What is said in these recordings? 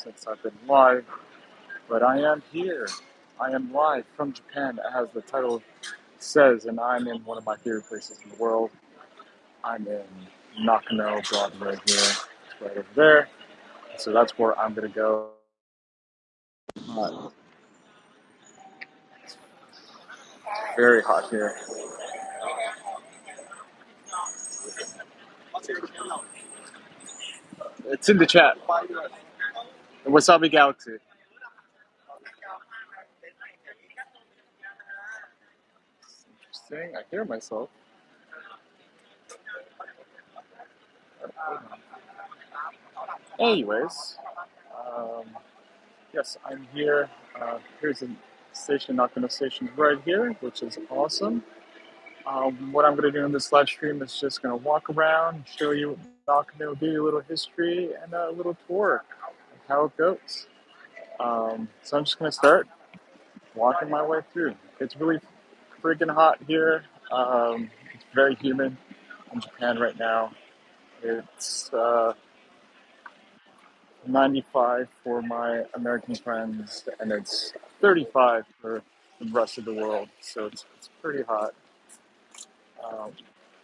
since I've been live, but I am here. I am live from Japan, as the title says, and I'm in one of my favorite places in the world. I'm in Nakano Broadway here, it's right over there. So that's where I'm gonna go. Uh, Very hot here. It's in the chat. Wasabi Galaxy. Interesting. I hear myself. Anyways, um, yes, I'm here. Here's a station, Nakano Station, right here, which is awesome. What I'm going to do in this live stream is just going to walk around, show you Nakano, do a little history, and a little tour of how it goes. So I'm just going to start walking my way through. It's really freaking hot here. It's very humid in Japan right now. It's 95 for my American friends, and it's 35 for the rest of the world. So it's pretty hot. You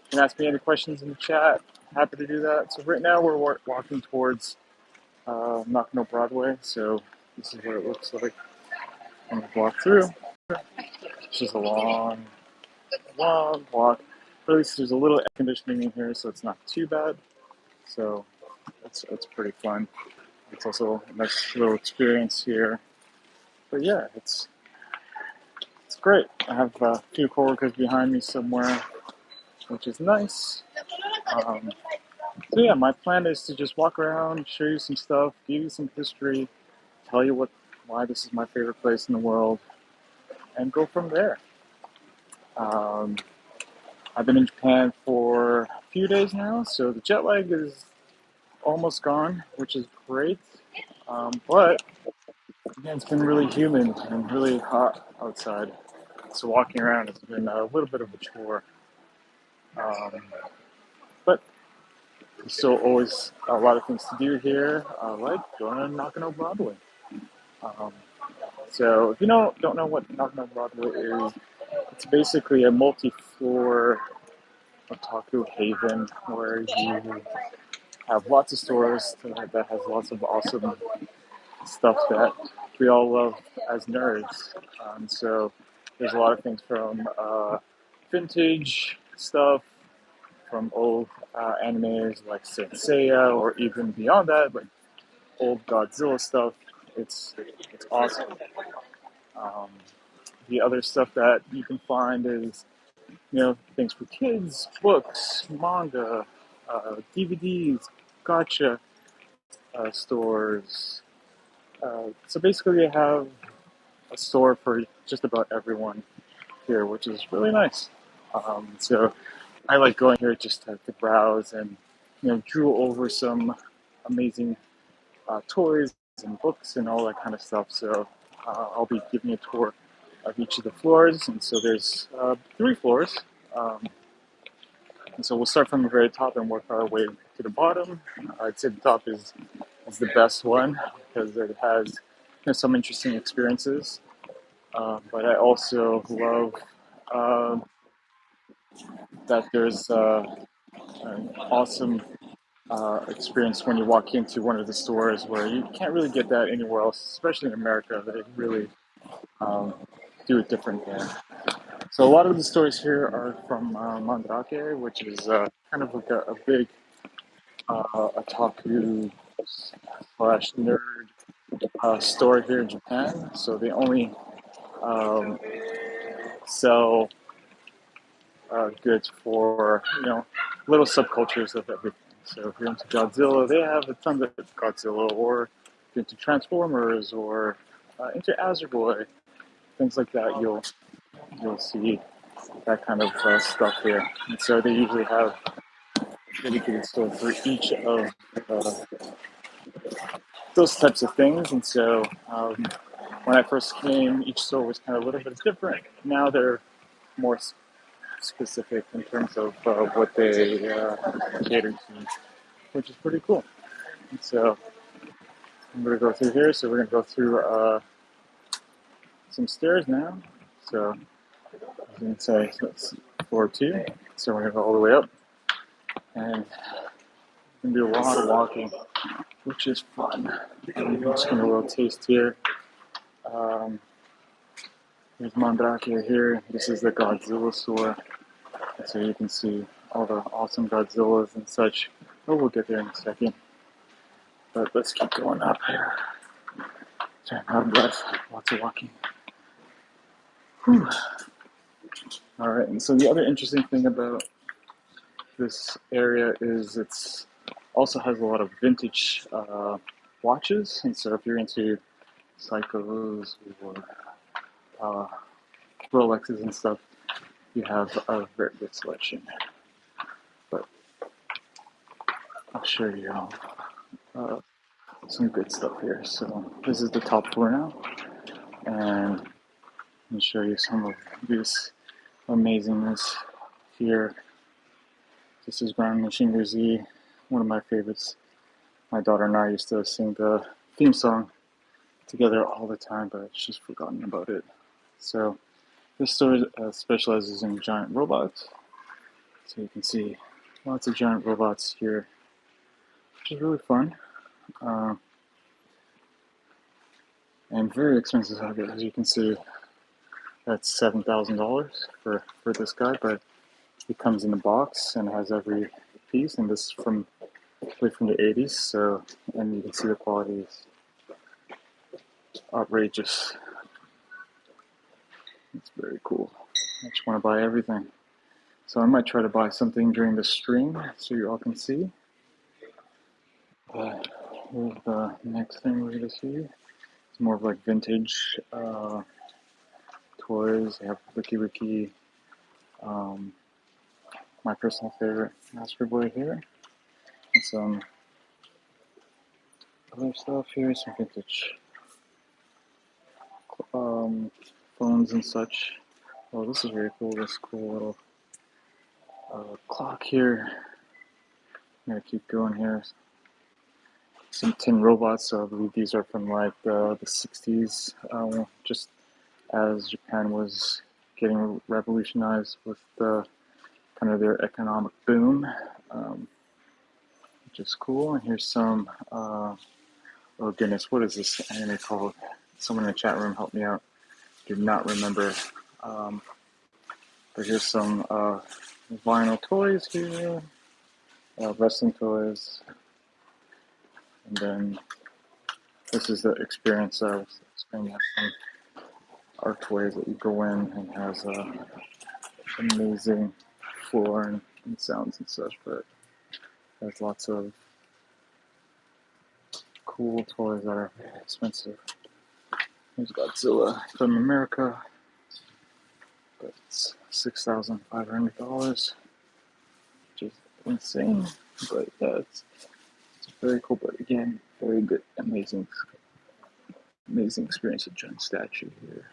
can ask me any questions in the chat. Happy to do that. So right now we're walking towards Nakano Broadway. So this is what it looks like when we walk through. It's just a long, long walk. But at least there's a little air conditioning in here, so it's not too bad. So it's pretty fun. It's also a nice little experience here. But yeah, it's great. I have a few coworkers behind me somewhere, which is nice. Um, so yeah, my plan is to just walk around, show you some stuff, give you some history, tell you why this is my favorite place in the world, and go from there. Um, I've been in Japan for a few days now, so the jet lag is almost gone, which is great. But again, it's been really humid and really hot outside, so walking around has been a little bit of a chore. Um, but there's still always a lot of things to do here, like going to Nakano Broadway. Um, so if you don't know what Nakano Broadway is, it's basically a multi-floor otaku haven where you have lots of stores that has lots of awesome stuff that we all love as nerds. So there's a lot of things from vintage stuff, from old animes like Saint Seiya, or even beyond that, like old Godzilla stuff. It's awesome. Um, the other stuff that you can find is things for kids, books, manga, DVDs, gotcha stores. So basically, they have a store for just about everyone here, which is really nice. So I like going here just to browse and drool over some amazing toys and books and all that kind of stuff. So I'll be giving a tour of each of the floors, and so there's 3 floors. Um, and so we'll start from the very top and work our way to the bottom. I'd say the top is the best one because it has some interesting experiences. But I also love that there's an awesome experience when you walk into one of the stores where you can't really get that anywhere else, especially in America. They really um, do it different there. So a lot of the stores here are from Mandarake, which is kind of like a big otaku slash nerd store here in Japan. So they only um, sell goods for little subcultures of everything. So if you're into Godzilla, they have a ton of Godzilla, or if you're into Transformers or into Azure Boy, things like that. You'll see that kind of stuff here. And so they usually have dedicated store for each of uh, those types of things. And so when I first came, each store was kind of a little bit different. Now they're more specific in terms of what they cater to, which is pretty cool. And so I'm gonna go through here, so we're gonna go through some stairs now. So I can say that's floor 2. So we're gonna go all the way up, and we're gonna do a lot of walking, which is fun. I'm just gonna a little taste here. Um, there's Mandrake here. This is the Godzilla store, so you can see all the awesome Godzillas and such. Oh, we'll get there in a second. But let's keep going up here. So I'm out of breath. Lots of walking. Whew. All right, and so the other interesting thing about this area is it's also has a lot of vintage watches, and so if you're into Seikos or uh, Rolexes and stuff, you have a very good selection. But I'll show you uh, some good stuff here. So this is the top floor now, and let me show you some of this amazingness here. This is Grand Machinery Z, one of my favorites. My daughter and I used to sing the theme song together all the time, but she's forgotten about it. So this store specializes in giant robots. So you can see lots of giant robots here, which is really fun. And very expensive. As you can see, that's $7,000 for this guy, but it comes in a box and has every piece, and this is from the 80s. So, and you can see the quality is outrageous. It's very cool. I just want to buy everything. So I might try to buy something during the stream so you all can see. Here's the next thing we're going to see. It's more of like vintage toys. They have Ricky Ricky, my personal favorite Master Boy here, and some other stuff here, some vintage phones and such. Oh, this is very cool. This cool little clock here. I'm gonna keep going here. Some tin robots. So I believe these are from like the 60s, just as Japan was getting revolutionized with the kind of their economic boom, which is cool. And here's some. Oh goodness, what is this anime called? Someone in the chat room help me out. Do not remember. But here's some vinyl toys here, wrestling toys, and then this is the experience I was explaining. Some archways that you go in and has amazing floor and sounds and such, but there's lots of cool toys that are expensive. Here's Godzilla from America, but it's $6,500, which is insane. But yeah, it's very cool. But again, very good, amazing experience with giant statue here.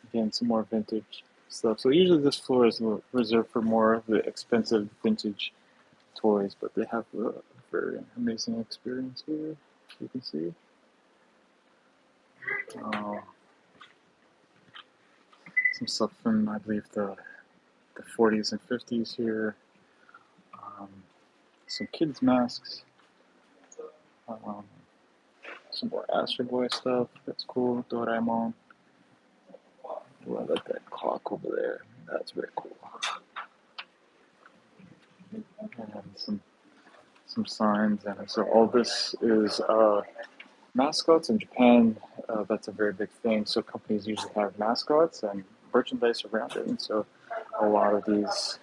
Again, some more vintage stuff. So usually this floor is reserved for more of the expensive vintage toys, but they have a very amazing experience here. You can see. Some stuff from, I believe, the 40s and 50s here. Some kids' masks. Some more Astro Boy stuff. That's cool. Doraemon. Ooh, I like that clock over there. That's very cool. And some signs. And so all this is mascots in Japan. That's a very big thing. So companies usually have mascots and merchandise around it. And so a lot of these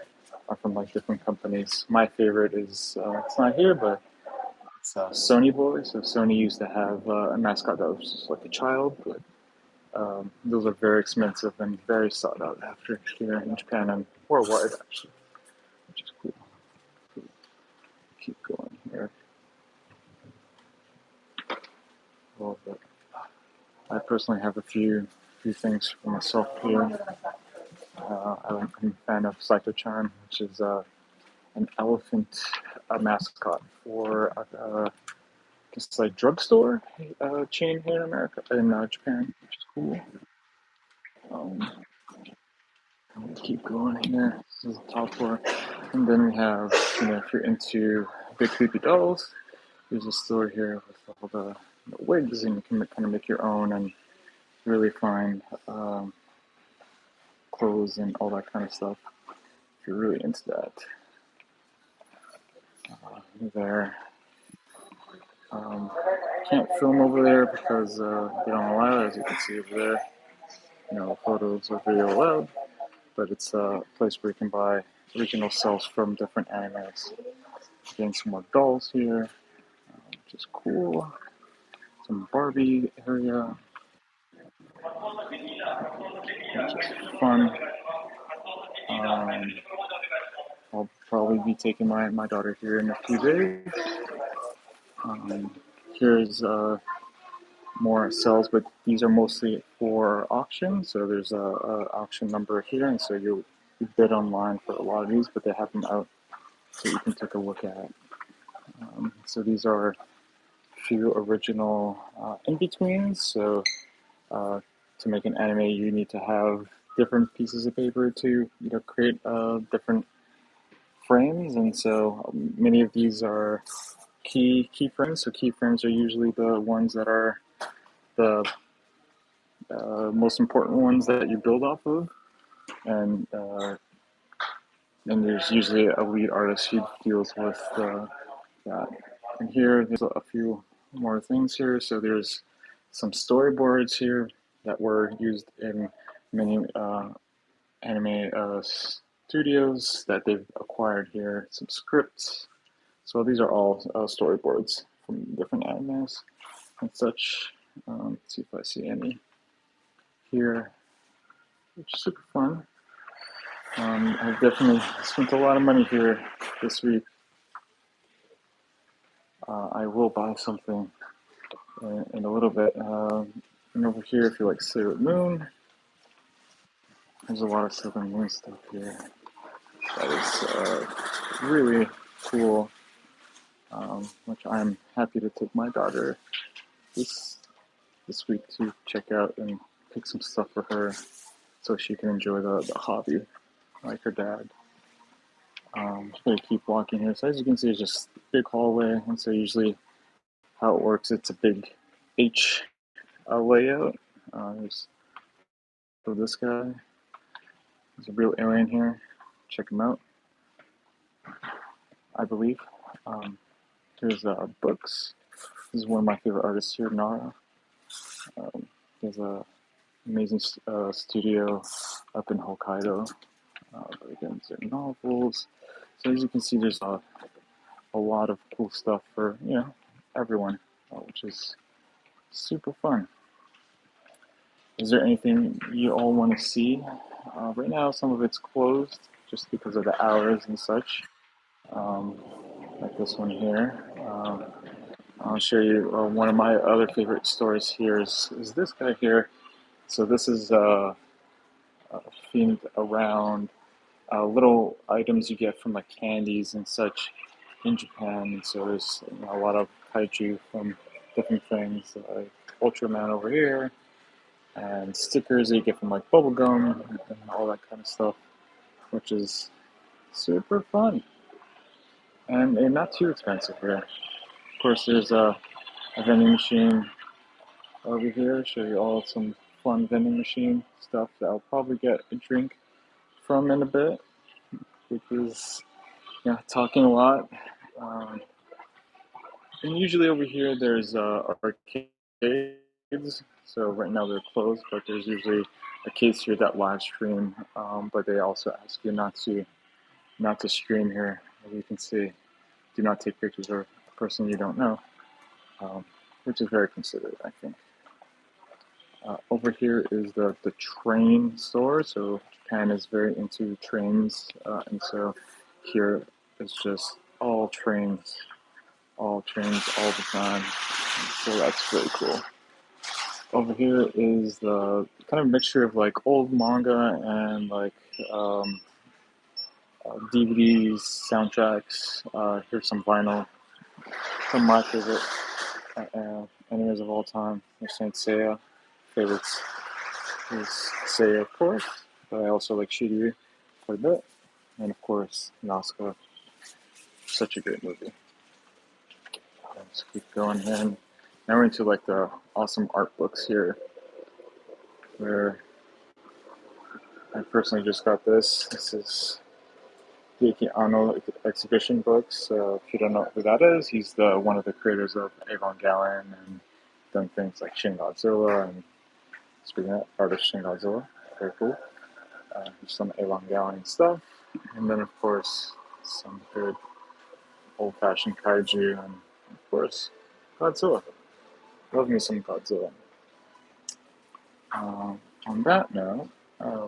are from like different companies. My favorite is, it's not here, but it's Sony Boy. So Sony used to have a mascot that was just like a child, but those are very expensive and very sought out after here in Japan and worldwide, actually, which is cool. Keep going here. Well, but I personally have a few things for myself here. I'm a fan of Saito-chan, which is an elephant mascot for this like drugstore chain here in America, in Japan, which is cool. Um, let's keep going here. This is the top floor, and then we have, if you're into big creepy dolls, there's a store here with all the wigs, and you can kind of make your own and really find clothes and all that kind of stuff. If you're really into that, there. Um, can't film over there because they don't allow it, as you can see over there. Photos or video allowed, but it's a place where you can buy original cells from different animes. Getting some more dolls here, which is cool. Some Barbie area, which is fun. Um, I'll probably be taking my daughter here in a few days. Um, here's more cells, but these are mostly for auction. So there's a auction number here, and so you bid online for a lot of these, but they have them out so you can take a look at. So these are a few original in-betweens. So to make an anime, you need to have different pieces of paper to create different frames, and so many of these are keyframes. So keyframes are usually the ones that are the most important ones that you build off of, and there's usually a lead artist who deals with that. And here, there's a few more things here. So there's some storyboards here that were used in many anime studios that they've acquired here. Some scripts. So these are all storyboards from different animes and such. Let's see if I see any here, which is super fun. I've definitely spent a lot of money here this week. I will buy something in a little bit. And over here, if you like Sailor Moon, there's a lot of Sailor Moon stuff here. That is really cool, which I'm happy to take my daughter this week to check out and pick some stuff for her so she can enjoy the hobby like her dad. Just gonna keep walking here. So as you can see, it's just a big hallway, and so usually how it works, it's a big H layout. There's for this guy. There's a real alien here. Check him out, I believe. Here's books. This is one of my favorite artists here, Nara. There's a amazing studio up in Hokkaido. But again, these are novels. So as you can see, there's a lot of cool stuff for everyone, which is super fun. Is there anything you all want to see? Right now, some of it's closed just because of the hours and such. Like this one here. I'll show you one of my other favorite stores here is this guy here. So this is themed around little items you get from like candies and such in Japan. And so there's a lot of kaiju from different things, like Ultraman over here, and stickers that you get from like bubblegum and all that kind of stuff, which is super fun and not too expensive here. Of course, there's a vending machine over here. Show you all some fun vending machine stuff that I'll probably get a drink from in a bit because talking a lot. And usually over here there's arcades. So right now they're closed, but there's usually arcades here that live stream. But they also ask you not to stream here. As you can see, do not take pictures of a person you don't know, which is very considerate, I think. Over here is the train store. So Japan is very into trains, and so here is just all trains all the time. So that's really cool. Over here is the kind of mixture of like old manga and like DVDs, soundtracks. Here's some vinyl, some of my favorite Enemies of all time. There's Saint Seiya. Favorites is Seiya, of course, but I also like Shiryu quite a bit. And of course, Nazca. Such a great movie. Let's keep going here. And now we're into like the awesome art books here, where I personally just got this. This is Yuki Anno exhibition books. If you don't know who that is, he's the one of the creators of Evangelion and done things like Shin Godzilla and speaking of artist Shin Godzilla, very cool. Some Evangelion stuff, and then of course some good old-fashioned kaiju, and of course Godzilla. Love me some Godzilla. On that note,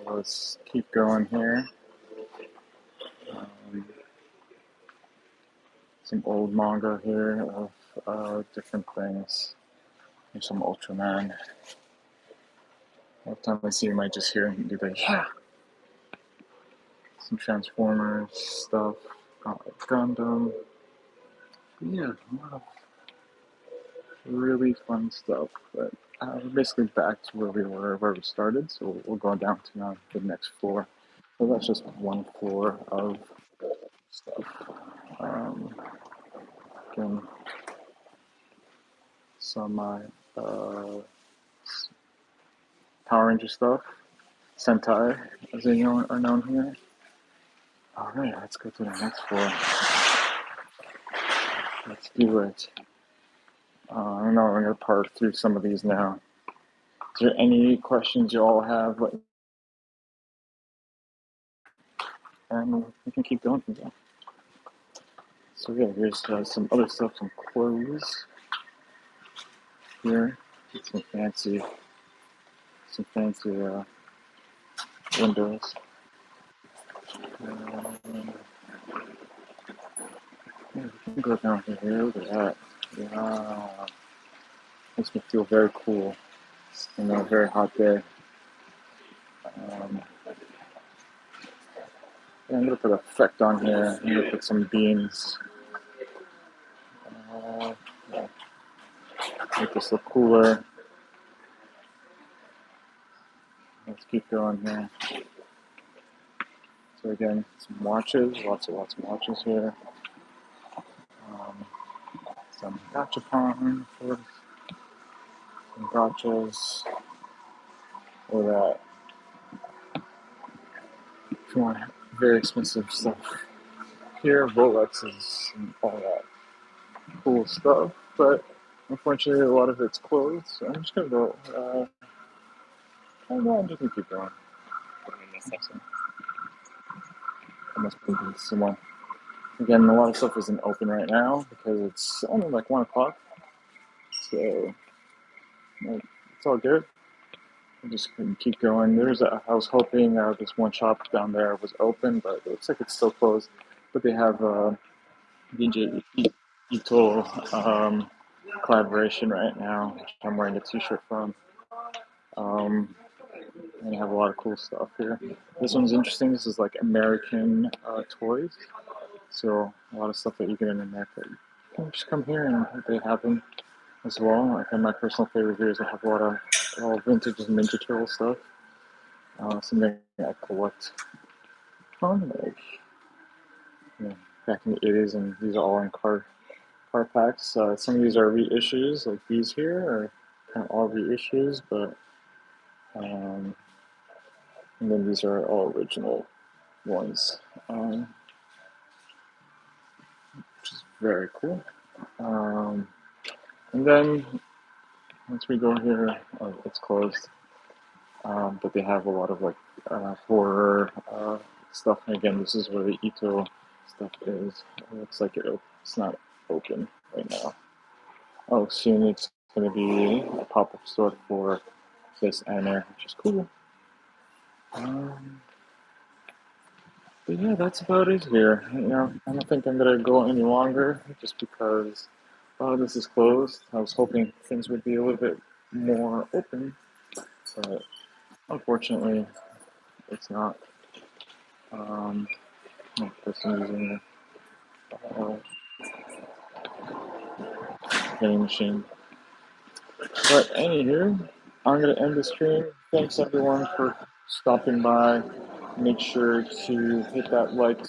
let's keep going here. Some old manga here of different things. There's some Ultraman. Every time I see him, I just hear him do the yeah. Some Transformers stuff. Like Gundam. Yeah, a lot of really fun stuff. But we're basically back to where we started. So we'll go down to now the next floor. So that's just one floor of stuff. Again, some Power Ranger stuff, Sentai, as they are known here. Alright, let's go to the next floor. Let's do it. I don't know, I'm going to part through some of these now. Is there any questions you all have? And we can keep going from there. So yeah, here's some other stuff, some clothes here. Some fancy windows. Yeah, we can go down here. Look at that. Wow. Makes me feel very cool. It's a very hot day. Yeah, I'm gonna put effect on here. I'm gonna put some beams. Yeah. Make this look cooler. Let's keep going here. So again, some watches, lots of watches here. Some gachapon, of course. Some gachas. Or that. If you want very expensive stuff. Here, Rolexes and all that cool stuff. But unfortunately, a lot of it's closed. So I'm just gonna go. I'm just gonna keep going. I must be someone. Again, a lot of stuff isn't open right now because it's only like 1 o'clock. So it's all good. I just couldn't keep going. I was hoping this one shop down there was open, but it looks like it's still closed. But they have DJ Ito collaboration right now, which I'm wearing a t-shirt from. And they have a lot of cool stuff here. This one's interesting. This is like American toys. So a lot of stuff that you get in America. You can just come here and they have them as well. Like my personal favorite here is I have a lot of all vintage and Ninja Turtle stuff. Something I collect on, like back in the 80s, and these are all in car packs. Some of these are reissues, like these here are kind of all reissues, but and then these are all original ones, which is very cool. And then once we go here, it's closed. But they have a lot of like horror stuff. And again, this is where the Ito stuff is. It looks like it's not open right now. Oh, soon it's going to be a pop-up store for this anime, which is cool. But yeah, that's about it here. I don't think I'm going to go any longer just because this is closed. I was hoping things would be a little bit more open, but unfortunately, it's not. Person using the vending machine. But anywho, I'm gonna end the stream. Thanks everyone for stopping by. Make sure to hit that like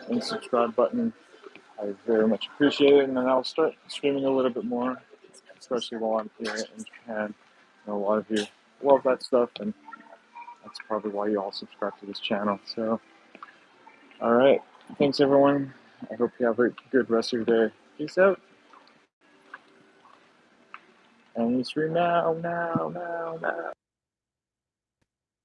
and subscribe button. I very much appreciate it, and then I'll start streaming a little bit more, especially while I'm here in Japan. I know a lot of you love that stuff, and that's probably why you all subscribe to this channel. So, all right, thanks everyone. I hope you have a good rest of your day. Peace out. And stream now.